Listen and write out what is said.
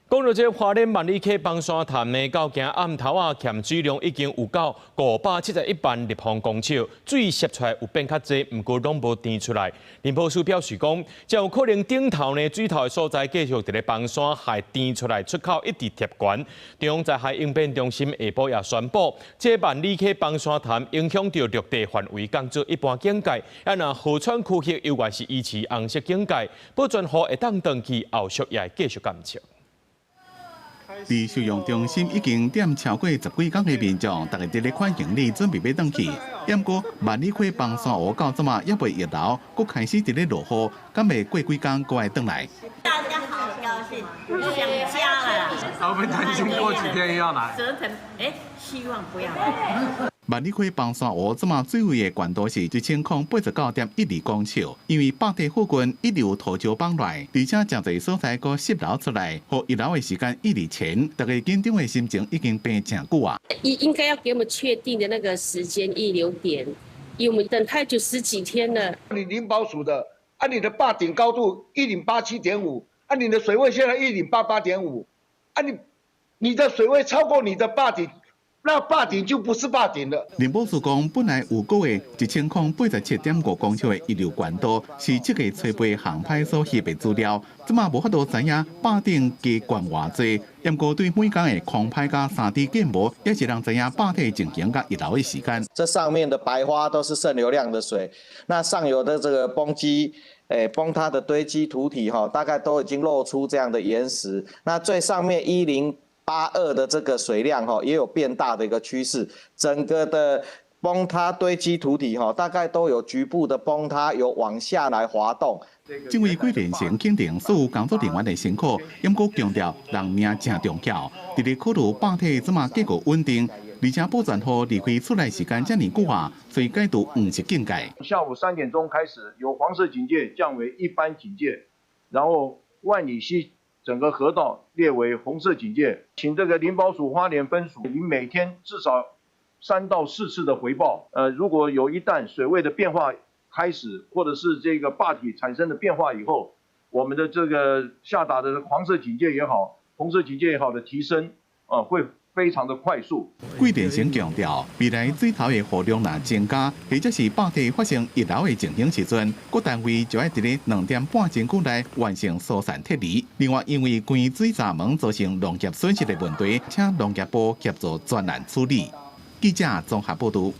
講到這花蓮萬里溪幫山潭呢，到今暗頭啊，欠水量已經有到571萬立方公尺，水泄出來有變較濟，不過攏無填出來。林保署表示講，才有可能頂頭呢水頭的所在繼續佇咧幫山海填出來，出口一直貼懸。中央災害應變中心下晡也宣布，這萬里溪幫山潭影響到陸地範圍降至一般警戒，若河川區域猶原是維持紅色警戒，保全河會當長期後續也繼續監測。離收容中心已經點超過10幾天的民眾，大家佇咧看行李，準備要轉去。不過萬里溪幫山湖到這麼也未熱鬧，佫開始佇咧落雨，敢未過幾天佫愛轉來。大家好高興，想家了。我們擔心過幾天要來。希望不要來。萬里溪幫山湖這麼水位的懸度是1089.12公尺，因為北地附近一流土石崩來，而且真儕所在佫洩漏出來，和遺留的時間一日前，大家緊張的心情已經病真久啊。應該要給我們確定的那個時間溢流點，因為我們等太久10幾天了。你林保署的，你的壩頂高度1087.5，你的水位現在1088.5，你的水位超過你的壩頂。那壩頂就不是壩頂了。林保署講，本來有個月1087.5公尺的溢流懸度，是這個吹背航拍所翕的資料，這麼無法度知影壩頂加懸偌濟。不過對每天的空拍加3D 建模，也是讓知影壩體進行加遺留的時間。這上面的白花都是滲流量的水，那上游的這個崩基。崩塌的堆積土體大概都已經露出這樣的岩石。那最上面1082的這個水量也有變大的一個趨勢。整個的崩塌堆積土體大概都有局部的崩塌，有往下來滑動。這位貴連城肯定所有工作人員的辛苦，不過強調人命真重要。在咧考慮壩體這麼結構穩定，而且保全河離開出來時間這麼久啊，所以解讀不是警戒。下午3點鐘開始，由黃色警戒降為一般警戒，然後萬里溪整個河道列為紅色警戒。請這個林保署花蓮分署，你每天至少3到4次的回報。如果有一旦水位的變化開始，或者是這個壩體產生的變化以後，我們的這個下達的黃色警戒也好，紅色警戒也好的提升，會非常的快速。貴連城強調，未來水頭的雨量若增加，或者是壩體發生溢流的情形時陣，各單位就要佇咧2點半鐘內完成疏散撤離。另外，因為關水閘門造成農業損失的問題，請農業部協助專案處理。記者綜合報道。